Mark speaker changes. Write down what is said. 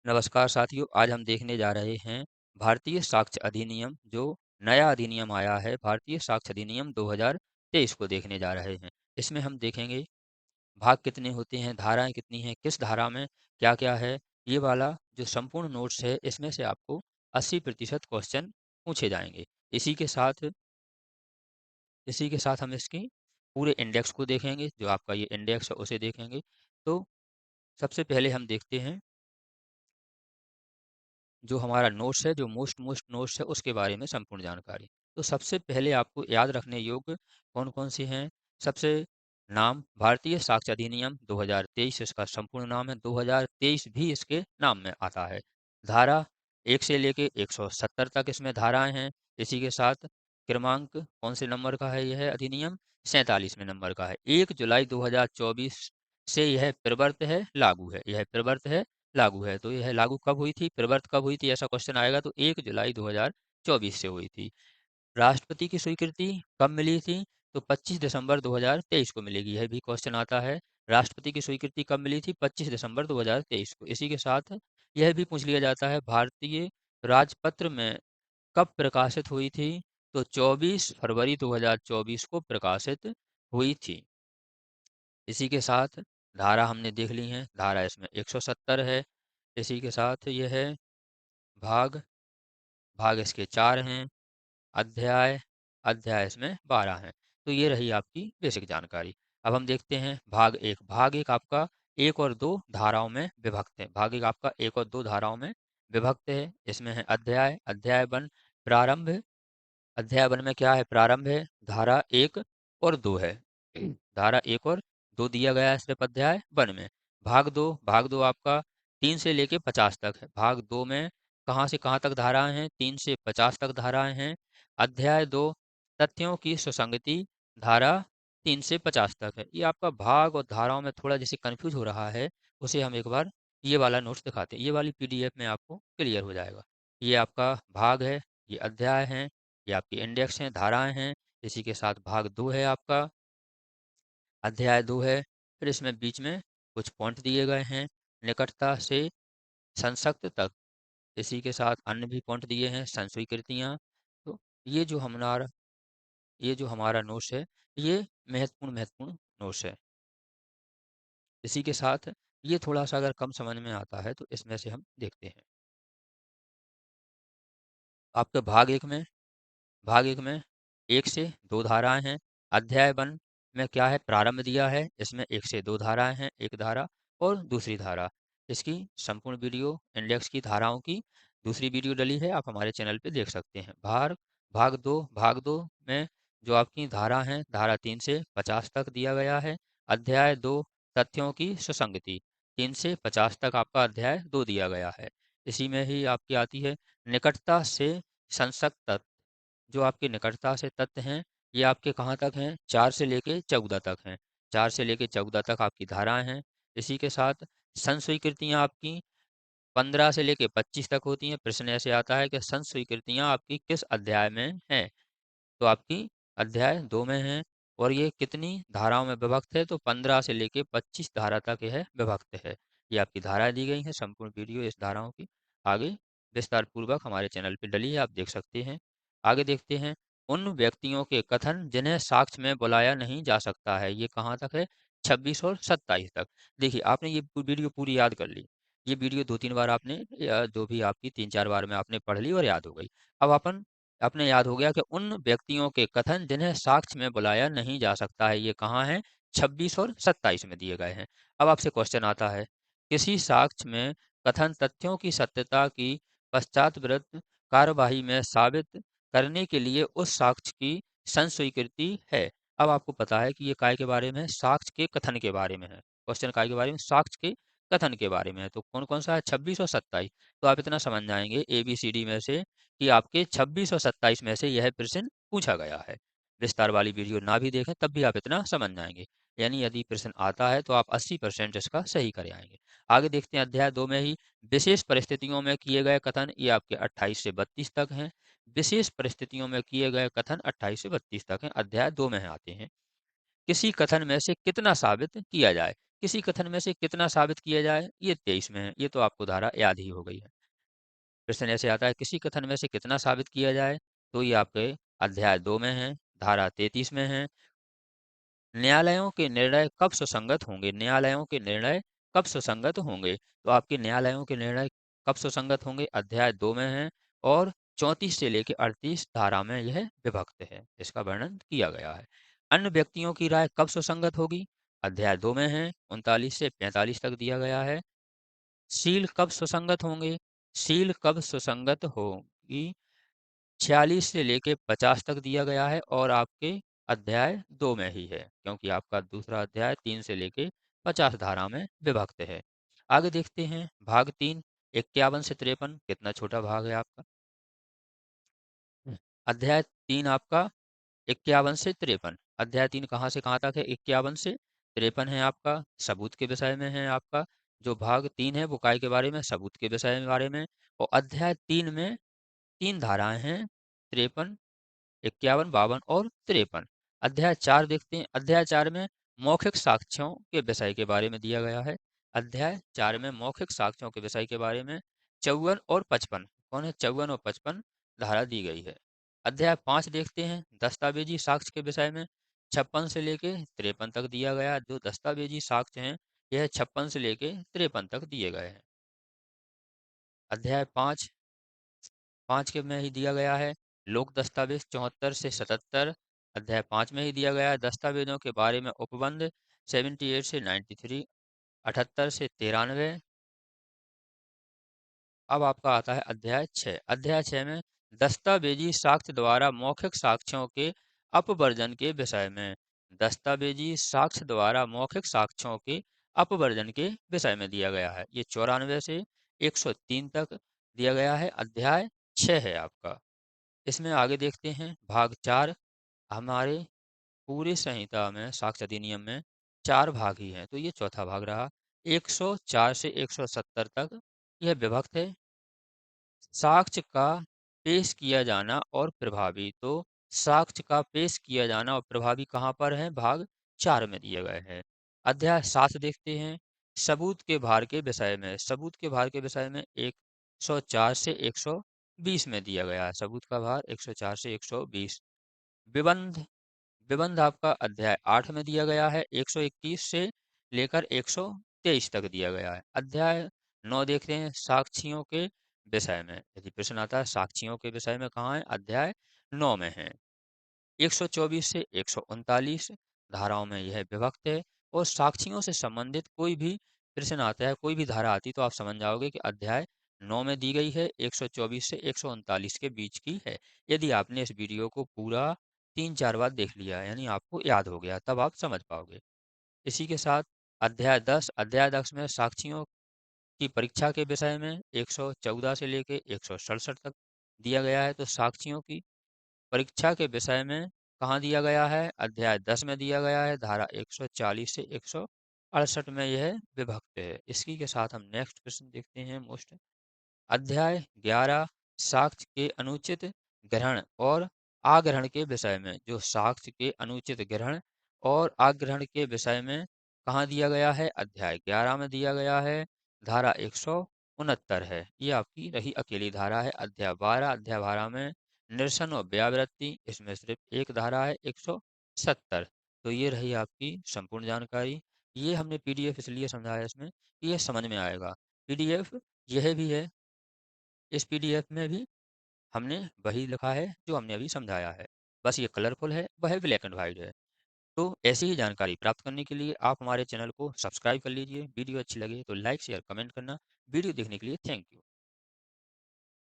Speaker 1: नमस्कार साथियों, आज हम देखने जा रहे हैं भारतीय साक्ष्य अधिनियम जो नया अधिनियम आया है, भारतीय साक्ष्य अधिनियम 2023 को देखने जा रहे हैं। इसमें हम देखेंगे भाग कितने होते हैं, धाराएँ कितनी हैं, किस धारा में क्या-क्या है। ये वाला जो संपूर्ण नोट्स है, इसमें से आपको 80% क्वेश्चन पूछे जाएँगे। इसी के साथ इसी के साथ हम इसकी पूरे इंडेक्स को देखेंगे, जो आपका ये इंडेक्स है उसे देखेंगे। तो सबसे पहले हम देखते हैं जो हमारा नोट्स है, जो मोस्ट नोट्स है, उसके बारे में संपूर्ण जानकारी। तो सबसे पहले आपको याद रखने योग्य कौन-कौन से हैं? सबसे नाम भारतीय साक्ष्य अधिनियम 2023 इसका संपूर्ण नाम है, 2023 भी इसके नाम में आता है। धारा 1 से लेके 170 तक इसमें धाराएँ हैं। इसी के साथ क्रमांक कौन से नंबर का है यह अधिनियम? 47वें नंबर का है। 1 जुलाई 2024 से यह प्रवर्त है, लागू है। यह प्रवर्त है लागू है। तो यह लागू कब हुई थी? प्रवर्त कब हुई थी? ऐसा क्वेश्चन आएगा तो 1 जुलाई 2024 से हुई थी। राष्ट्रपति की स्वीकृति कब मिली थी? तो 25 दिसंबर 2023 को मिलेगी। यह भी क्वेश्चन आता है। राष्ट्रपति की स्वीकृति कब मिली थी? 25 दिसंबर 2023 को। इसी के साथ यह भी पूछ लिया जाता है भारतीय राजपत्र में कब प्रकाशित हुई थी? तो 24 फरवरी 2024 को प्रकाशित हुई थी। इसी के साथ धारा हमने देख ली हैं। धारा इसमें 170 है। इसी के साथ ये है भाग, भाग इसके 4 हैं, अध्याय, अध्याय इसमें 12 हैं। तो ये रही आपकी बेसिक जानकारी। अब हम देखते हैं भाग 1। भाग 1 आपका 1 और 2 धाराओं में विभक्त है। भाग 1 आपका 1 और 2 धाराओं में विभक्त है। इसमें है अध्याय, अध्याय 1 प्रारंभ। अध्याय 1 में क्या है? प्रारंभ है। धारा 1 और 2 है। धारा 1 और 2 दिया गया है सिर्फ अध्याय 1 में। भाग 2 आपका 3 से लेके 50 तक है। भाग 2 में कहाँ से कहाँ तक धाराएँ हैं? 3 से 50 तक धाराएँ हैं। अध्याय 2 तथ्यों की सुसंगति, धारा 3 से 50 तक है। ये आपका भाग और धाराओं में थोड़ा जैसे कन्फ्यूज़ हो रहा है, उसे हम एक बार ये वाला नोट्स दिखाते हैं। ये वाली पीडीएफ में आपको क्लियर हो जाएगा। ये आपका भाग है, ये अध्याय हैं, ये आपकी इंडेक्स हैं, धाराएँ हैं। इसी के साथ भाग 2 है आपका, अध्याय 2 है। फिर इसमें बीच में कुछ पॉइंट दिए गए हैं, निकटता से संसक्त तक। इसी के साथ अन्य भी पॉइंट दिए हैं, संस्वीकृतियाँ। तो ये जो हमारा ये जो हमारा नोट्स है, ये महत्वपूर्ण नोट्स है। इसी के साथ ये थोड़ा-सा अगर कम समझ में आता है, तो इसमें से हम देखते हैं। आपके भाग 1 में 1 से 2 धाराएँ हैं। अध्याय 1 में क्या है? प्रारंभ दिया है। इसमें 1 से 2 धाराएँ हैं, 1 धारा और दूसरी धारा। इसकी संपूर्ण वीडियो इंडेक्स की धाराओं की दूसरी वीडियो डली है, आप हमारे चैनल पे देख सकते हैं। भाग 2 में जो आपकी धारा हैं, धारा 3 से 50 तक दिया गया है। अध्याय 2 तथ्यों की सुसंगति, 3 से 50 तक आपका अध्याय 2 दिया गया है। इसी में ही आपकी आती है निकटता से संसक्त तत्व। जो आपकी निकटता से तत्व हैं, ये आपके कहाँ तक हैं? 4 से लेके 14 तक हैं। 4 से लेके 14 तक आपकी धाराएँ हैं। इसी के साथ संस्वीकृतियाँ आपकी 15 से लेके 25 तक होती हैं। प्रश्न ऐसे आता है कि संस्वीकृतियाँ आपकी किस अध्याय में हैं? तो आपकी अध्याय 2 में है। और ये कितनी धाराओं में विभक्त है? तो 15 से लेके 25 धारा तक यह विभक्त है। ये आपकी धाराएँ दी गई हैं, संपूर्ण वीडियो इस धाराओं की आगे विस्तार पूर्वक हमारे चैनल पे डली है, आप देख सकते हैं। आगे देखते हैं उन व्यक्तियों के कथन जिन्हें साक्ष्य में बुलाया नहीं जा सकता है। ये कहाँ तक है? 26 और 27 तक। देखिए, आपने ये वीडियो पूरी याद कर ली। ये वीडियो 2-3 बार आपने या जो भी आपकी 3-4 बार में आपने पढ़ ली और याद हो गई। अब अपन अपने याद हो गया कि उन व्यक्तियों के कथन जिन्हें साक्ष्य में बुलाया नहीं जा सकता है, ये कहाँ है? 26 और 27 में दिए गए हैं। अब आपसे क्वेश्चन आता है, किसी साक्ष्य में कथन तथ्यों की सत्यता की पश्चातवृत्त कार्यवाही में साबित करने के लिए उस साक्ष्य की संस्वीकृति है। अब आपको पता है कि ये काय के बारे में है? साक्ष्य के कथन के बारे में है। क्वेश्चन काय के बारे में? साक्ष्य के कथन के बारे में है। तो कौन-कौन सा है? 26 और 27। तो आप इतना समझ जाएँगे ABCD में से कि आपके 26 और 27 में से यह प्रश्न पूछा गया है। विस्तार वाली वीडियो ना भी देखें तब भी आप इतना समझ जाएँगे। यानी यदि प्रश्न आता है तो आप 80% इसका सही कर आएँगे। आगे देखते हैं अध्याय 2 में ही विशेष परिस्थितियों में किए गए कथन, ये आपके 28 से 32 तक हैं। विशेष परिस्थितियों में किए गए कथन 28 से 32 तक हैं, अध्याय 2 में आते हैं। किसी कथन में से कितना साबित किया जाए? किसी कथन में से कितना साबित किया जाए, ये 23 में है। ये तो आपको धारा याद ही हो गई है। प्रश्न ऐसे आता है, किसी कथन में से कितना साबित किया जाए, तो ये आपके अध्याय 2 में है, धारा 33 में है। न्यायालयों के निर्णय कब सुसंगत होंगे? न्यायालयों के निर्णय कब सुसंगत होंगे? तो आपके न्यायालयों के निर्णय कब सुसंगत होंगे? अध्याय 2 में है और 34 से लेके 38 धारा में यह विभक्त है। इसका वर्णन किया गया है। अन्य व्यक्तियों की राय कब सुसंगत होगी? अध्याय 2 में है, 39 से 45 तक दिया गया है। सील कब सुसंगत होंगे? सील कब सुसंगत होगी? 46 से लेके 50 तक दिया गया है और आपके अध्याय 2 में ही है, क्योंकि आपका दूसरा अध्याय 3 से लेके 50 धारा में विभक्त है। आगे देखते हैं भाग 3, 51 से 53 कितना छोटा भाग है आपका। अध्याय 3 आपका 51 से 53। अध्याय 3 कहाँ से कहाँ तक है? 51 से 53 है आपका, सबूत के विषय में है आपका। जो भाग 3 है वो काय के बारे में, सबूत के विषय में बारे में। और अध्याय 3 में 3 धाराएं हैं, 53, 51, 52 और 53। अध्याय 4 देखते हैं। अध्याय 4 में मौखिक साक्ष्यों के विषय के बारे में दिया गया है। अध्याय 4 में मौखिक साक्ष्यों के विषय के बारे में 54 और 55, कौन है 54 और 55 धारा दी गई है। अध्याय 5 देखते हैं, दस्तावेजी साक्ष्य के विषय में 56 से लेके 53 तक दिया गया है। जो दस्तावेजी साक्ष्य हैं यह 56 से लेके 53 तक दिए गए हैं। अध्याय 5 के में ही दिया गया है लोक दस्तावेज 74 से 77। अध्याय 5 में ही दिया गया है दस्तावेजों के बारे में उपबंध 78 से 93, 78 से 93। अब आपका आता है अध्याय 6। अध्याय 6 में दस्तावेजी साक्ष्य द्वारा मौखिक साक्ष्यों के अपवर्जन के विषय में, दस्तावेजी साक्ष्य द्वारा मौखिक साक्ष्यों के अपवर्जन के विषय में दिया गया है। ये 94 से 103 तक दिया गया है। अध्याय 6 है आपका। इसमें आगे देखते हैं भाग 4। हमारे पूरे संहिता में साक्ष्य अधिनियम में 4 भाग ही हैं, तो ये चौथा भाग रहा। 104 से 170 तक यह विभक्त है। साक्ष्य का पेश किया जाना और प्रभावी, तो साक्ष्य का पेश किया जाना और प्रभावी कहाँ पर है? भाग 4 में दिए गए हैं। अध्याय 7 देखते हैं, सबूत के भार के विषय में। सबूत के भार के विषय में 104 से 120 में दिया गया है। सबूत का भार 104 से 120। विबंध विबंध आपका अध्याय 8 में दिया गया है, 121 से लेकर 123 तक दिया गया है। अध्याय 9 देखते हैं, साक्षियों के विषय में। यदि प्रश्न आता है साक्षियों के विषय में कहाँ है? अध्याय 9 में है। 124 से 139 धाराओं में यह विभक्त है। और साक्षियों से संबंधित कोई भी प्रश्न आता है, कोई भी धारा आती, तो आप समझ जाओगे कि अध्याय 9 में दी गई है, 124 से 139 के बीच की है। यदि आपने इस वीडियो को पूरा 3-4 बार देख लिया, यानी आपको याद हो गया, तब आप समझ पाओगे। इसी के साथ अध्याय 10 में साक्षियों की परीक्षा के विषय में 114 से लेके 167 तक दिया गया है। तो साक्षियों की परीक्षा के विषय में कहाँ दिया गया है? अध्याय 10 में दिया गया है, धारा 140 से 168 में यह विभक्त है। इसी के साथ हम नेक्स्ट प्रश्न देखते हैं। मोस्ट अध्याय 11 साक्ष्य के अनुचित ग्रहण और आग्रहण के विषय में। जो साक्ष्य के अनुचित ग्रहण और आग्रहण के विषय में कहाँ दिया गया है? अध्याय 11 में दिया गया है, धारा 169 है। ये आपकी रही अकेली धारा है। अध्याय 12 में निरसन और व्यावृत्ति, इसमें सिर्फ एक धारा है 170। तो ये रही आपकी संपूर्ण जानकारी। ये हमने पीडीएफ इसलिए समझाया इसमें कि ये समझ में आएगा। पीडीएफ यह भी है, इस पीडीएफ में भी हमने वही लिखा है जो हमने अभी समझाया है, बस ये कलरफुल है, वह ब्लैक एंड वाइट है। तो ऐसी ही जानकारी प्राप्त करने के लिए आप हमारे चैनल को सब्सक्राइब कर लीजिए। वीडियो अच्छी लगे तो लाइक शेयर कमेंट करना। वीडियो देखने के लिए थैंक यू।